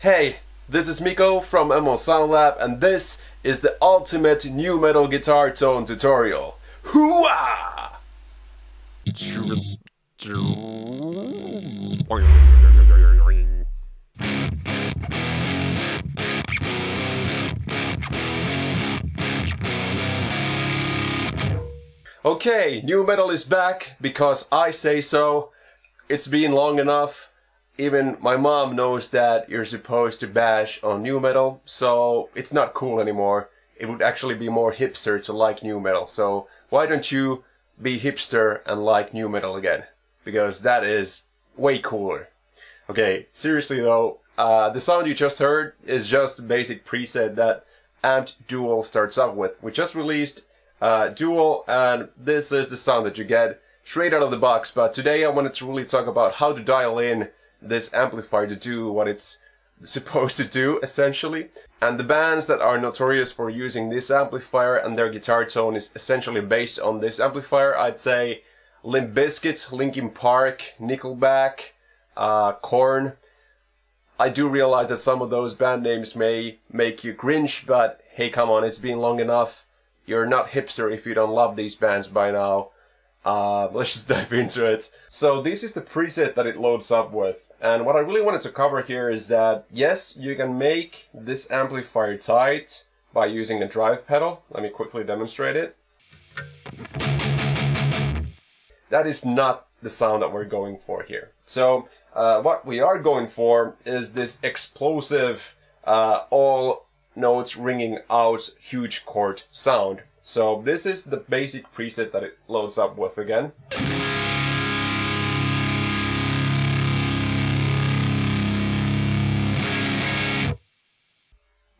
Hey, this is Miko from MO Sound Lab, and this is the ultimate new metal guitar tone tutorial. Hooah! Okay, new metal is back because I say so. It's been long enough. Even my mom knows that you're supposed to bash on new metal, so it's not cool anymore. It would actually be more hipster to like new metal, so why don't you be hipster and like new metal again? Because that is way cooler. Okay, seriously though, the sound you just heard is just a basic preset that Amped Dual starts up with. We just released Dual, and this is the sound that you get straight out of the box, but today I wanted to really talk about how to dial in this amplifier to do what it's supposed to do, essentially. And the bands that are notorious for using this amplifier and their guitar tone is essentially based on this amplifier. I'd say Limp Bizkit, Linkin Park, Nickelback, Korn. I do realize that some of those band names may make you cringe, but hey, come on, it's been long enough. You're not hipster if you don't love these bands by now. Let's just dive into it. So this is the preset that it loads up with. And what I really wanted to cover here is that, yes, you can make this amplifier tight by using a drive pedal. Let me quickly demonstrate it. That is not the sound that we're going for here. So what we are going for is this explosive, all notes ringing out huge chord sound. So this is the basic preset that it loads up with again.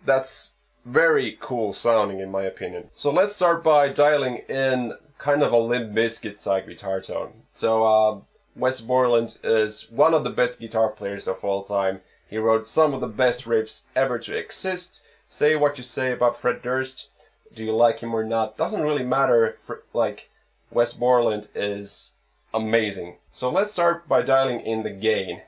That's very cool sounding in my opinion. So let's start by dialing in kind of a Limp Bizkit side guitar tone. So Wes Borland is one of the best guitar players of all time. He wrote some of the best riffs ever to exist. Say what you say about Fred Durst. Do you like him or not? Doesn't really matter. Like, Wes Borland is amazing. So let's start by dialing in the gain.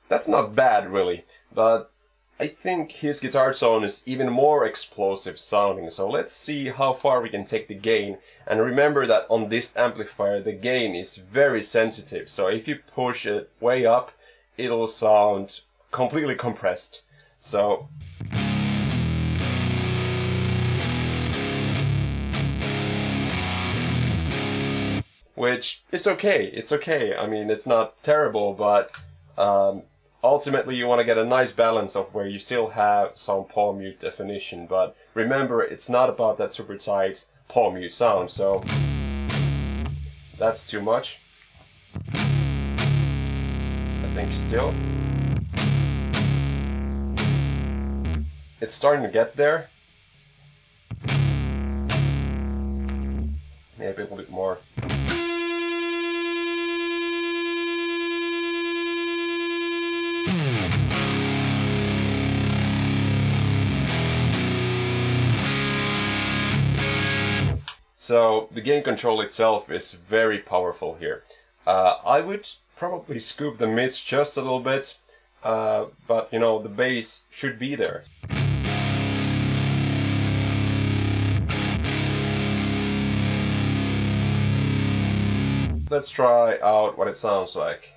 That's not bad really, but I think his guitar tone is even more explosive sounding. So let's see how far we can take the gain. And remember that on this amplifier the gain is very sensitive. So if you push it way up, it'll sound completely compressed. So which is okay. It's okay. I mean, it's not terrible, but ultimately you want to get a nice balance of where you still have some palm mute definition, but remember it's not about that super tight palm mute sound, so that's too much. I think still. It's starting to get there. Maybe a little bit more. So the gain control itself is very powerful here. I would probably scoop the mids just a little bit, but you know, the bass should be there. Let's try out what it sounds like.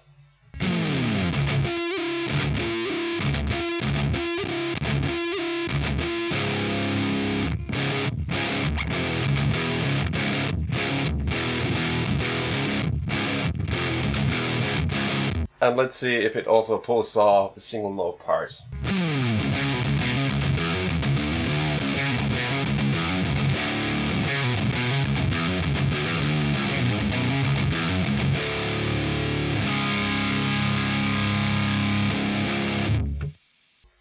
And let's see if it also pulls off the single note part.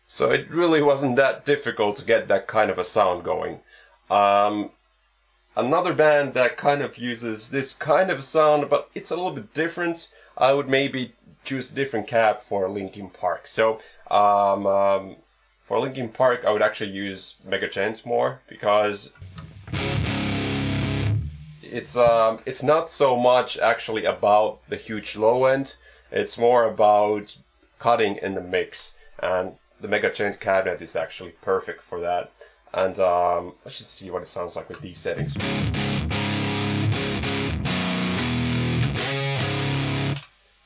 So it really wasn't that difficult to get that kind of a sound going. Another band that kind of uses this kind of sound, but it's a little bit different, I would maybe choose a different cab for Linkin Park. So for Linkin Park I would actually use Mega Chance more, because it's not so much actually about the huge low end. It's more about cutting in the mix, and the Mega Change cabinet is actually perfect for that. And let's just see what it sounds like with these settings.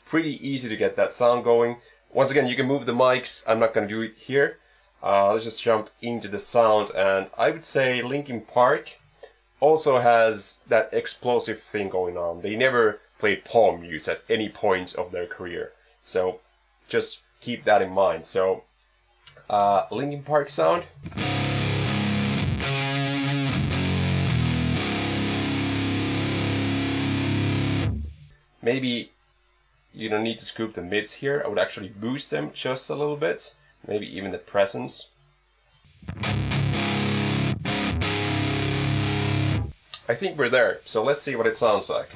Pretty easy to get that sound going. Once again, you can move the mics. I'm not going to do it here. Let's just jump into the sound, and I would say Linkin Park also has that explosive thing going on. They never played palm mutes at any point of their career, so just keep that in mind. So Linkin Park sound. Maybe you don't need to scoop the mids here. I would actually boost them just a little bit, maybe even the presence. I think we're there, so let's see what it sounds like.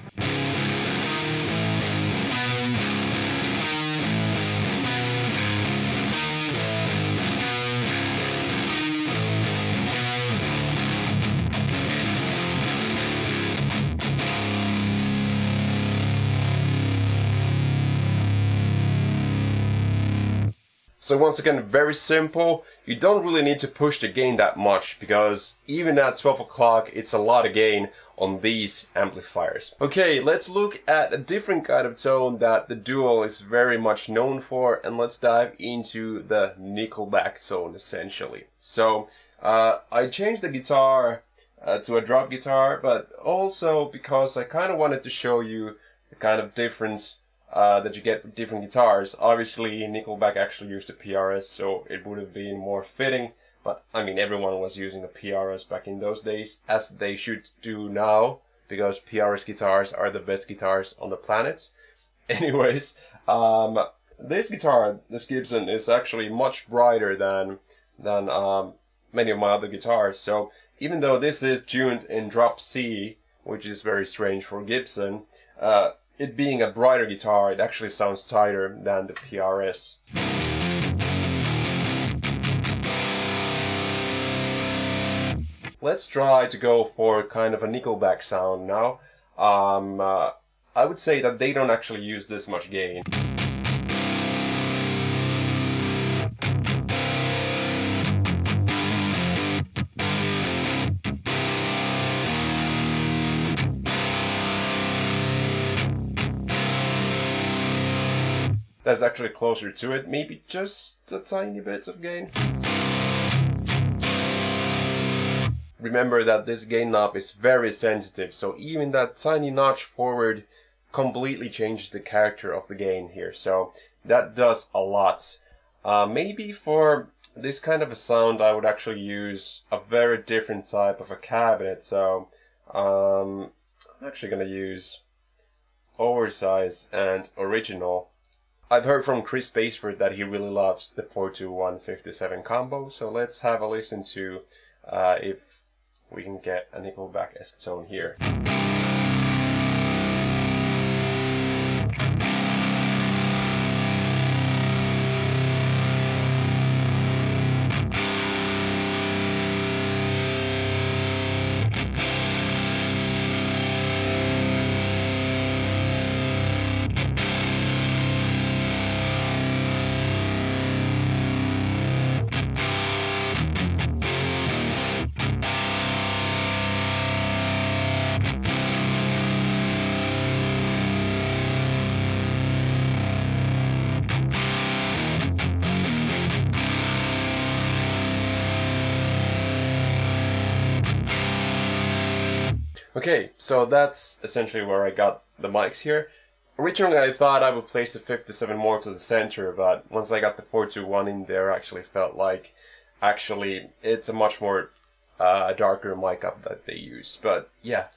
So once again, very simple. You don't really need to push the gain that much, because even at 12 o'clock it's a lot of gain on these amplifiers. Okay, let's look at a different kind of tone that the Dual is very much known for, and let's dive into the Nickelback Tone essentially. So I changed the guitar to a drop guitar, but also because I kind of wanted to show you the kind of difference that you get with different guitars. Obviously Nickelback actually used a PRS, so it would have been more fitting, but I mean everyone was using a PRS back in those days, as they should do now, because PRS guitars are the best guitars on the planet. Anyways, this guitar, this Gibson, is actually much brighter than many of my other guitars. So even though this is tuned in drop C, which is very strange for Gibson, it being a brighter guitar, it actually sounds tighter than the PRS. Let's try to go for kind of a Nickelback sound now. I would say that they don't actually use this much gain. That's actually closer to it, maybe just a tiny bit of gain. Remember that this gain knob is very sensitive, so even that tiny notch forward completely changes the character of the gain here, so that does a lot. Maybe for this kind of a sound I would actually use a very different type of a cabinet, so I'm actually gonna use Oversize and Original. I've heard from Chris Basford that he really loves the 42157 combo, so let's have a listen to if we can get a Nickelback-esque tone here. Okay, so that's essentially where I got the mics here. Originally I thought I would place the 57 more to the center, but once I got the 421 in there, I actually felt like it's a much more darker mic up that they use. But yeah,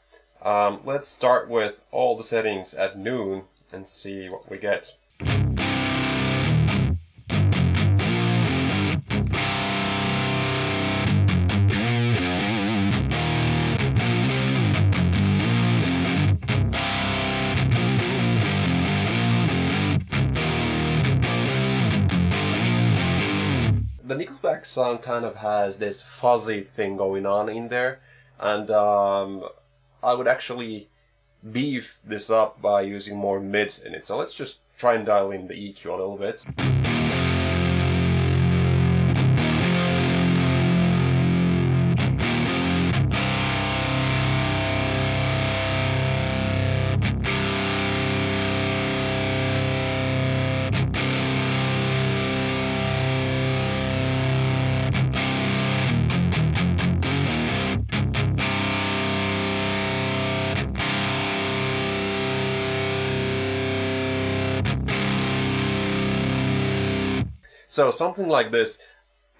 let's start with all the settings at noon and see what we get. The Nickelback sound kind of has this fuzzy thing going on in there, and I would actually beef this up by using more mids in it. So let's just try and dial in the EQ a little bit. So something like this,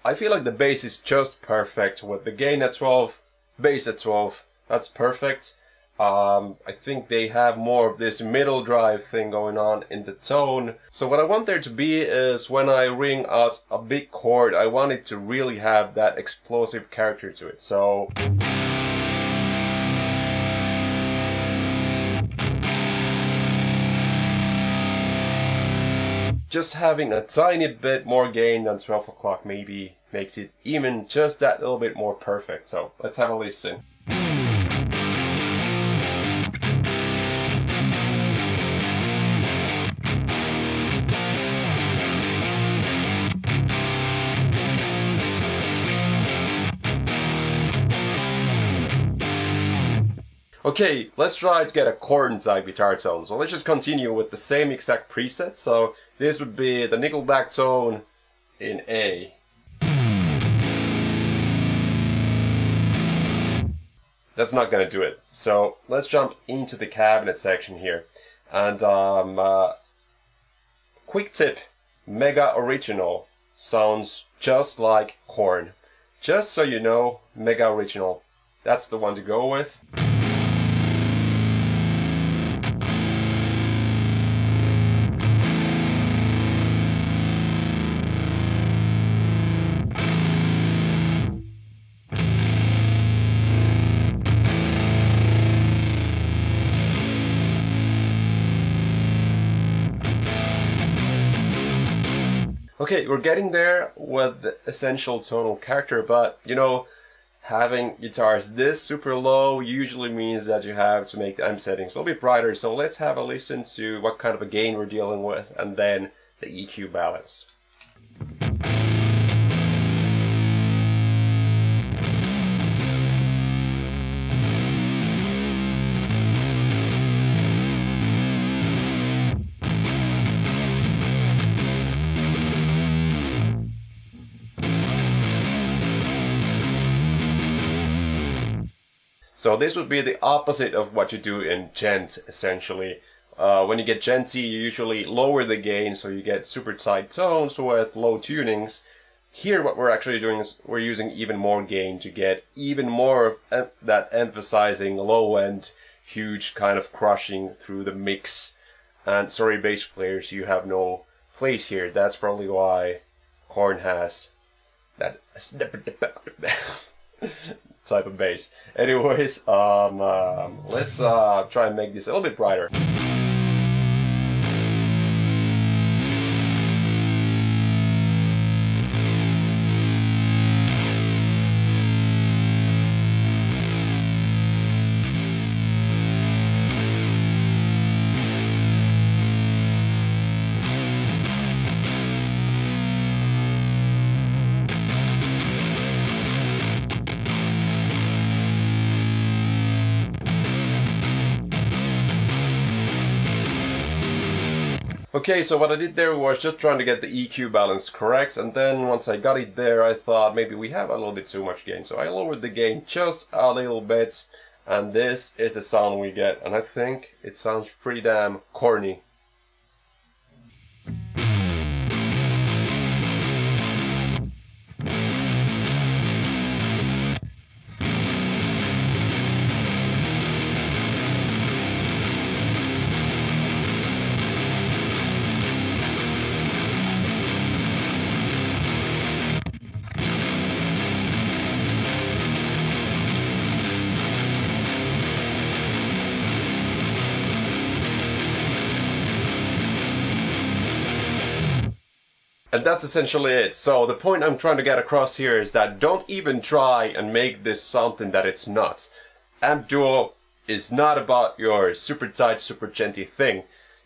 I feel like the bass is just perfect with the gain at 12, bass at 12, that's perfect. I think they have more of this middle drive thing going on in the tone. So what I want there to be is when I ring out a big chord, I want it to really have that explosive character to it. So just having a tiny bit more gain than 12 o'clock maybe makes it even just that little bit more perfect. So let's have a listen. Okay, let's try to get a chord inside guitar tone. So let's just continue with the same exact preset. So this would be the Nickelback Tone in A. That's not gonna do it. So let's jump into the cabinet section here. And quick tip, Mega Original sounds just like Korn. Just so you know, Mega Original, that's the one to go with. Okay, we're getting there with the essential tonal character, but you know, having guitars this super low usually means that you have to make the amp settings a little bit brighter. So let's have a listen to what kind of a gain we're dealing with and then the EQ balance. So this would be the opposite of what you do in gens, essentially. When you get genty, you usually lower the gain, so you get super tight tones with low tunings. Here what we're actually doing is we're using even more gain to get even more of that emphasizing low end, huge kind of crushing through the mix. And sorry bass players, you have no place here. That's probably why Korn has that type of bass. Anyways, let's try and make this a little bit brighter. Okay, so what I did there was just trying to get the EQ balance correct, and then once I got it there, I thought maybe we have a little bit too much gain. So I lowered the gain just a little bit, and this is the sound we get, and I think it sounds pretty damn corny. And that's essentially it. So the point I'm trying to get across here is that don't even try and make this something that it's not. Amp Duo is not about your super tight, super genty thing.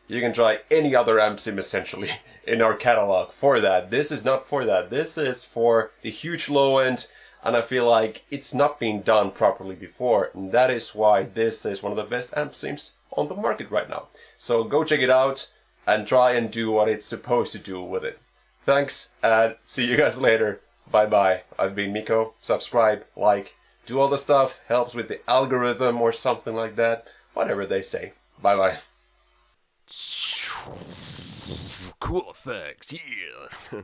You can try any other amp sim essentially in our catalog for that. This is not for that. This is for the huge low end, and I feel like it's not been done properly before, and that is why this is one of the best amp sims on the market right now. So go check it out and try and do what it's supposed to do with it. Thanks, and see you guys later. Bye bye. I've been Mikko. Subscribe, like, do all the stuff, helps with the algorithm or something like that. Whatever they say. Bye bye. Cool effects, yeah.